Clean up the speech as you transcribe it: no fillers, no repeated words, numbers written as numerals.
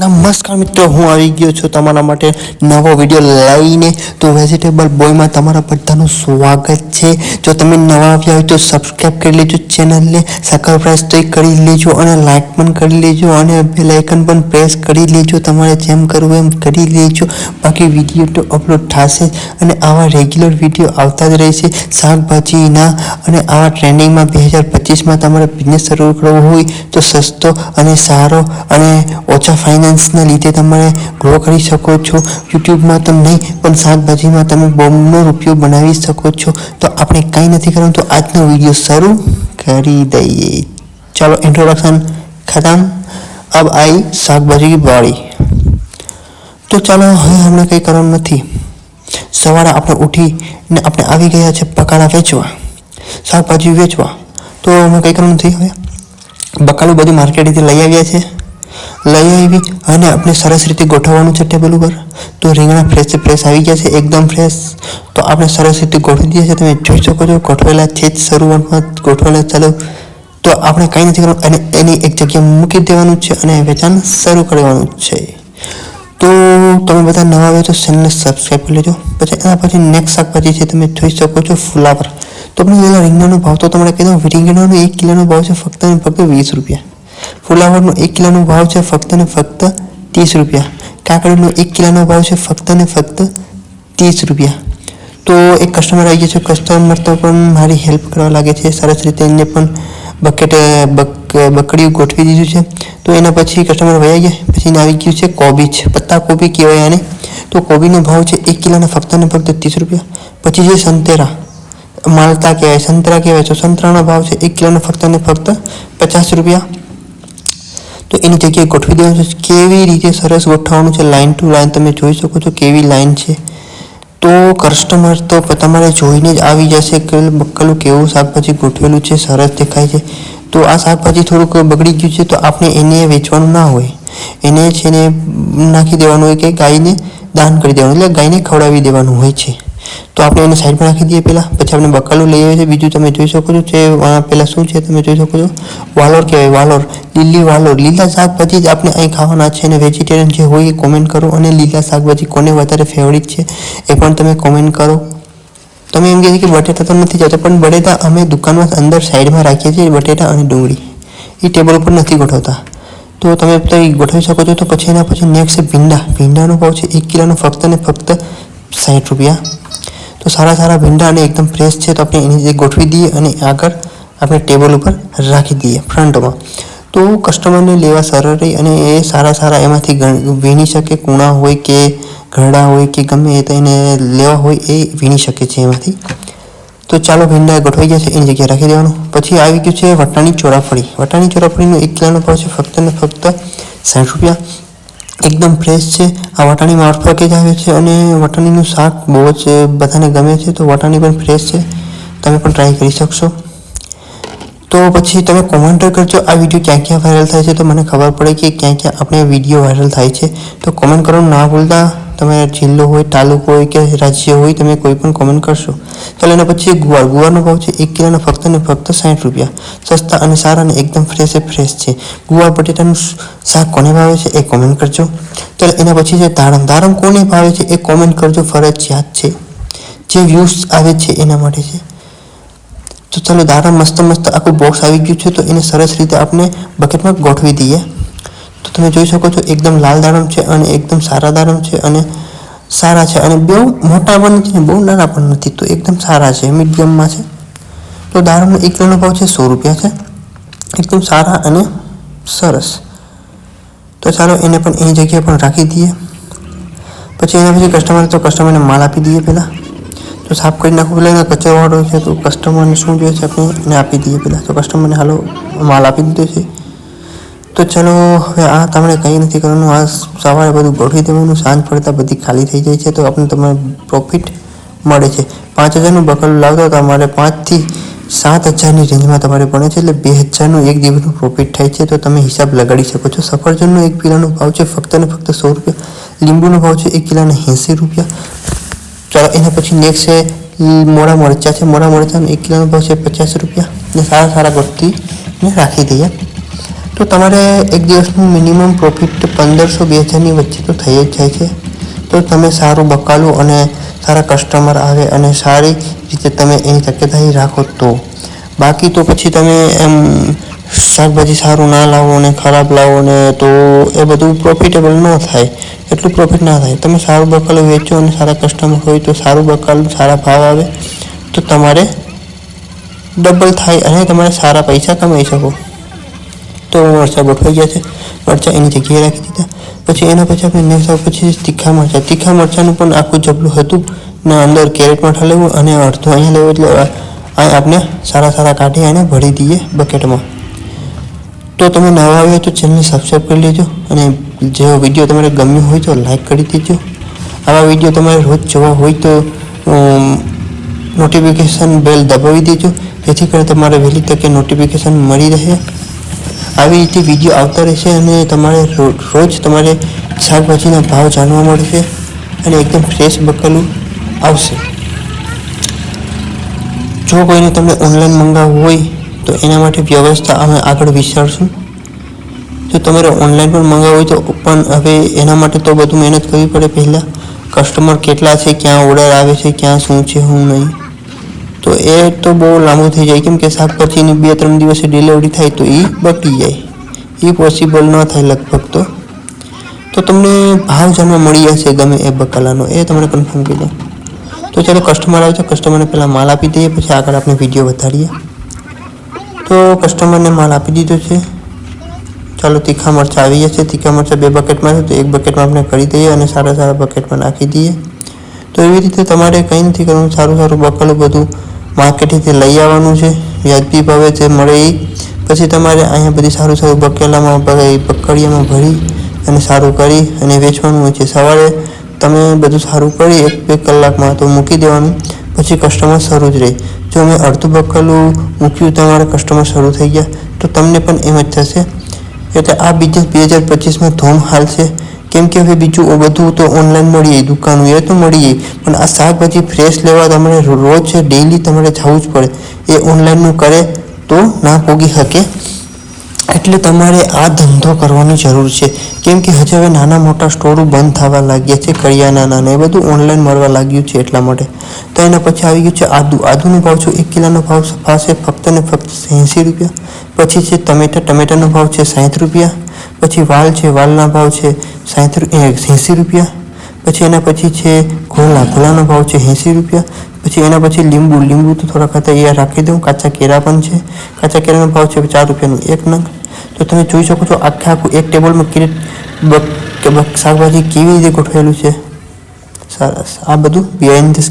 નમસ્કાર મિત્રો, હું આવી ગયો છું તમારા માટે નવો વિડીયો લઈને. તો વેજીટેબલ બોયમાં તમારા બધાનું સ્વાગત છે. જો તમે નવા આવ્યા હોય તો સબસ્ક્રાઈબ કરી લેજો ચેનલને, સબસ્ક્રાઈબ તો કરી લેજો અને લાઈક પણ કરી લેજો અને બેલ આઇકન પણ પ્રેસ કરી લેજો. તમારે જેમ કરવું એમ કરી લેજો. બાકી વિડીયો તો અપલોડ થશે અને આવા રેગ્યુલર વિડીયો આવતા જ રહેશે શાકભાજીના. અને આવા ટ્રેન્ડિંગમાં 2025માં તમારે બિઝનેસ શરૂ કરવો હોય તો સસ્તો અને સારો અને ઓછા ફાઇનાન્સના લીધે તમે ગ્રો કરી શકો છો. યુટ્યુબમાં તો નહીં પણ શાકભાજીમાં તમે બોમ્બનો રૂપિયો બનાવી શકો છો. તો આપણે કંઈ નથી કરવાનું, તો આજનો વિડીયો શરૂ કરી દઈએ. ચલો, इंट्रोडक्शन खत्म. अब आई શાકભાજી की बारी. તો ચાલો, હવે હમણાં કંઈ કરવાનું નથી. સવારે આપણે ઉઠીને આપણે આવી ગયા છે બકાલા વેચવા, શાકભાજી વેચવા. તો અમે કંઈ કરવાનું નથી. હવે બકાલું બધું માર્કેટેથી લઈ આવ્યા છે. લઈ આવી અને આપણે સરસ રીતે ગોઠવવાનું છે ટેબલ ઉપર. તો રીંગણા ફ્રેશ આવી ગયા છે, એકદમ ફ્રેશ. તો આપણે સરસ રીતે ગોઠવી દઈએ છીએ. તમે જોઈ શકો છો ગોઠવેલા છે જ, શરૂઆતમાં ગોઠવેલા. ચાલો, તો આપણે કંઈ નથી કરવાનું અને એની એક જગ્યાએ મૂકી દેવાનું છે અને વેચાણ શરૂ કરવાનું છે. તો તમે બધા નવા આવ્યો તો ચેનલને સબસ્ક્રાઈબ કરી લેજો. પછી એના પછી નેક્સ્ટ શાકભાજી છે, તમે જોઈ શકો છો ફુલાવર. તો આપણે પહેલાં રીંગણાનો ભાવ તો તમને કહી દઉં. રીંગણાનો 1 કિલોનો ભાવ છે ફક્ત ને ફક્ત 20 રૂપિયા. ફુલાવરનો 1 કિલોનો ભાવ છે ફક્ત ને ફક્ત 30 રૂપિયા. કાકડીનો 1 કિલોનો ભાવ છે ફક્ત ને ફક્ત 30 રૂપિયા. તો એક કસ્ટમર આવી ગયો છે. કસ્ટમર તો પણ મારી હેલ્પ કરવા લાગે છે સરસ રીતે. એને પણ બકડીયું ગોઠવી દીધું છે. તો એના પછી કસ્ટમર વયા ગયા. પછી એને આવી ગયું છે કોબીજ, પત્તા કોબી કહેવાય આને. તો કોબીનો ભાવ છે 1 કિલોના ફક્ત ને ફક્ત 30 રૂપિયા. પછી છે સંતરા, માલતા કહેવાય, સંતરા કહેવાય. તો સંતરાનો ભાવ છે 1 કિલોના ફક્ત ને ફક્ત 50 રૂપિયા. તો એની જગ્યાએ ગોઠવી દેવાનું છે. કેવી રીતે સરસ ગોઠવવાનું છે, લાઇન ટુ લાઇન. તમે જોઈ શકો છો કેવી લાઇન છે. તો કસ્ટમર તો તમારે જોઈને જ આવી જશે કે બકલું કેવું શાકભાજી ગોઠવેલું છે, સરસ દેખાય છે. તો આ શાકભાજી થોડુંક બગડી ગયું છે તો આપણે એને વેચવાનું ના હોય, એને છે ને નાખી દેવાનું હોય કે ગાયને દાન કરી દેવાનું, એટલે ગાયને ખવડાવી દેવાનું હોય છે. તો આપણે એને સાઈડમાં રાખી દઈએ પહેલાં. પછી આપણે બકાલું લઈ આવીએ છીએ. બીજું તમે જોઈ શકો છો જે પહેલાં શું છે તમે જોઈ શકો છો, વાલોર કહેવાય, વાલોર, લીલી વાલોર. લીલા શાકભાજી જ આપણે અહીં ખાવાના છે. અને વેજીટેરિયન જે હોય એ કોમેન્ટ કરો. અને લીલા શાકભાજી કોને વધારે ફેવરિટ છે એ પણ તમે કોમેન્ટ કરો. તમે એમ કહે છે કે બટેટા તો નથી જતા, પણ બટેટા અમે દુકાનમાં અંદર સાઈડમાં રાખીએ છીએ. બટેટા અને ડુંગળી એ ટેબલ ઉપર નથી ગોઠવતા. તો તમે ગોઠવી શકો છો. તો પછી એના પછી નેક્સ્ટ છે ભીંડા. ભીંડાનો ભાવ છે 1 કિલોનો ફક્ત ને ફક્ત 60 રૂપિયા. તો સારા ભીંડા અને એકદમ ફ્રેશ છે. તો આપણે એની જગ્યાએ ગોઠવી દઈએ અને આગળ આપણે ટેબલ ઉપર રાખી દઈએ ફ્રન્ટમાં. તો કસ્ટમરને લેવા સરળ રહી અને એ સારા એમાંથી વીણી શકે. કૂણા હોય કે ઘરડા હોય કે ગમે એ તો એને લેવા હોય એ વીણી શકે છે એમાંથી. તો ચાલો, ભીંડા ગોઠવાઈ ગયા છે, એની જગ્યાએ રાખી દેવાનું. પછી આવી ગયું છે વટાણી ચોરાફળી. વટાણી ચોરાફળીનો 1 કિલોનો ભાવ છે ફક્ત ને ફક્ત 60 રૂપિયા. એકદમ ફ્રેશ છે. આ વટાણી મારફતે જ આવે છે અને વટાણીનું શાક બહુ જ બધાને ગમે છે. તો વટાણી પણ ફ્રેશ છે, તમે પણ ટ્રાય કરી શકશો. તો પછી તમે કોમેન્ટ કરજો આ વિડીયો ક્યાં વાયરલ થાય છે, તો મને ખબર પડે કે ક્યાં આપણે વિડીયો વાયરલ થાય છે. તો કોમેન્ટ કરવાનું ના ભૂલતા. તમે જિલ્લો હોય, તાલુકો હોય કે રાજ્ય હોય, તમે કોઈ પણ કોમેન્ટ કરશો. ચાલો, એના પછી ગુવારનો ભાવ છે 1 કિલોના ફક્ત ને ફક્ત 60 રૂપિયા. સસ્તા અને સારા અને એકદમ ફ્રેશ છે. ગુવાર બટેટાનું શાક કોને ભાવે છે એ કોમેન્ટ કરજો. ચાલો, એના પછી છે દાડમ. દાડમ કોને ભાવે છે એ કોમેન્ટ કરજો, ફરજિયાત છે. જે વ્યૂઝ આવે છે એના માટે છે. તો ચાલો, દાડમ મસ્ત આખું બોક્સ આવી ગયું છે. તો એને સરસ રીતે આપણે બકેટમાં ગોઠવી દઈએ. તો તમે જોઈ શકો છો એકદમ લાલ દાડમ છે અને એકદમ સારા દાડમ છે અને સારા છે. અને બહુ મોટા પણ નથી ને બહુ નાના પણ નથી. તો એકદમ સારા છે, મીડિયમમાં છે. તો દાડમનો 1 કિલોનો ભાવ છે 100 રૂપિયા છે. એકદમ સારા અને સરસ. તો ચાલો, એને પણ એની જગ્યાએ પણ રાખી દઈએ. પછી એના પછી કસ્ટમરને માલ આપી દઈએ પહેલાં. તો સાફ કરી નાખવું. પહેલાં એના કચરાવાળો છે તો કસ્ટમરને શું જોઈએ છે આપણે એને આપી દઈએ પહેલાં. તો કસ્ટમરને હાલો માલ આપી દીધો છે. તો ચલો, હવે આ તમને કંઈ નથી કરવાનું. આ સવારે બધું ગોઠવી દેવાનું, સાંજ પડતા બધી ખાલી થઈ જાય છે. તો આપણને તમારે પ્રોફિટ મળે છે. 5000નું બકલું લાવતા તમારે 5 થી 7000ની રેન્જમાં તમારે પડે છે. એટલે 2000નું એક દિવસનું પ્રોફિટ થાય છે. તો તમે હિસાબ લગાડી શકો છો. સફરજનનો 1 કિલોનો ભાવ છે ફક્ત ને ફક્ત 100 રૂપિયા. લીંબુનો ભાવ છે 1 કિલોના 80 રૂપિયા. ચાલો, એના પછી નેક્સ્ટ છે મોડા મરચાં છે. મોડા મરચાંનો 1 કિલોનો ભાવ છે 50 રૂપિયા. ને સારા ગોઠવીને રાખી દઈએ. તો તમારે એક દિવસનું મિનિમમ પ્રોફિટ 1500-2000ની વચ્ચે તો થઈ જ જાય છે. તો તમે સારું બકાલું અને સારા કસ્ટમર આવે અને સારી રીતે તમે એની તકેદારી રાખો તો. બાકી તો પછી તમે એમ શાકભાજી સારું ના લાવો ને ખરાબ લાવો ને તો એ બધું પ્રોફિટેબલ ન થાય, એટલું પ્રોફિટ ના થાય. તમે સારું બકાલું વેચો અને સારા કસ્ટમર હોય તો સારું બકાલું, સારા ભાવ આવે તો તમારે ડબલ થાય અને તમારે સારા પૈસા કમાઈ શકો. તો મરચાં ગોઠવાઈ ગયા છે, મરચાં એની જગ્યાએ રાખી દીધા. પછી એના પછી આપણે નેક્સ્ટ પછી તીખા મરચાંનું પણ આખું જબલું હતું ને અંદર કેરેટમાં ઠલેવું અને અડધું અહીંયા લેવું, એટલે અહીં આપણે સારા કાઢી અને ભરી દઈએ બકેટમાં. તો તમે નવા આવ્યો તો ચેનલને સબસ્ક્રાઈબ કરી લેજો અને જો વિડીયો તમારે ગમ્યો હોય તો લાઈક કરી દેજો. આવા વિડીયો તમારે રોજ જોવા હોય તો નોટિફિકેશન બેલ દબાવી દેજો, જેથી કરીને તમારે વહેલી તકે નોટિફિકેશન મળી રહે. આવી રીતે વિડીયો આવતા રહેશે અને તમારે રોજ તમારે શાકભાજીના ભાવ જાણવા મળશે અને એકદમ ફ્રેશ બકાલું આવશે. જો કોઈને તમને ઓનલાઈન મંગાવવું હોય તો એના માટે વ્યવસ્થા અમે આગળ વિચારશું. જો તમારે ઓનલાઈન પણ મંગાવવું હોય તો પણ હવે એના માટે તો બધું મહેનત કરવી પડે. પહેલાં કસ્ટમર કેટલા છે, ક્યાં ઓર્ડર આવે છે, ક્યાં શું છે શું નહીં, તો એ તો બહુ લાંબુ થઈ જાય. કેમ કે શાકભાજીની 2-3 દિવસે ડિલિવરી થાય તો એ બગડી જાય, એ પોસિબલ ન થાય લગભગ. તો તમને ભાવ જાણવા મળી જશે ગમે એ બકાલાનો, એ તમને કન્ફર્મ કરી દો. તો ચાલો કસ્ટમર આવે તો કસ્ટમરને પહેલાં માલ આપી દઈએ, પછી આગળ આપણે વિડીયો વધારીએ. તો કસ્ટમરને માલ આપી દીધો છે. ચાલો તીખા મરચાં આવી ગયા છે. તીખા મરચાં 2 બકેટમાં છે તો 1 બકેટમાં આપણે કરી દઈએ અને સારા બકેટમાં નાખી દઈએ. તો એવી રીતે તમારે કંઈ નથી કરવાનું, સારું બકાલું બધું માર્કેટેથી લઈ આવવાનું છે, વ્યાજબી ભાવે જે મળે એ. પછી તમારે અહીંયા બધી સારું બકેલામાં પકડિયામાં ભરી અને સારું કરી અને વેચવાનું હોય છે. સવારે તમે બધું સારું કરી 1-2 કલાકમાં તો મૂકી દેવાનું, પછી કસ્ટમર શરૂ જ રહે. જો મેં અડધું બકાલું મૂક્યું તમારા કસ્ટમર શરૂ થઈ ગયા તો તમને પણ એમ જ થશે. એટલે આ બિઝનેસ 2025માં ધૂમ હાલશે. કેમ કે હવે બીજું બધું તો ઓનલાઈન મળી જાય, દુકાનો એ તો મળી જાય, પણ આ શાકભાજી ફ્રેશ લેવા તમારે રોજ ડેઈલી તમારે જવું જ પડે. એ ઓનલાઈનનું કરે તો ના પોગી શકે. એટલે તમારે આ ધંધો કરવાની જરૂર છે. કેમ કે હજી હવે નાના મોટા સ્ટોરો બંધ થવા લાગ્યા છે, કરિયાના એ બધું ઓનલાઈન મળવા લાગ્યું છે એટલા માટે. તો એના પછી આવી ગયું છે આદુનો ભાવ છે. 1 કિલોનો ભાવ પાસે ફક્ત ને ફક્ત 80 રૂપિયા. પછી છે ટમેટાનો ભાવ છે 60 રૂપિયા. પછી વાલ છે, વાલના ભાવ છે 80 રૂપિયા. પછી એના પછી છે ગોલાનો ભાવ છે 80 રૂપિયા. પછી એના પછી લીંબુ તો થોડા ખાતા અહીંયા રાખી દઉં. કાચા કેળા પણ છે. કાચા કેળાનો ભાવ છે 4 રૂપિયાનું 1 નંગ. તો તમે જોઈ શકો છો આખું એક ટેબલમાં શાકભાજી કેવી રીતે ગોઠવેલું છે. સરસ. આ બધું બિહાઇન્ડ ધ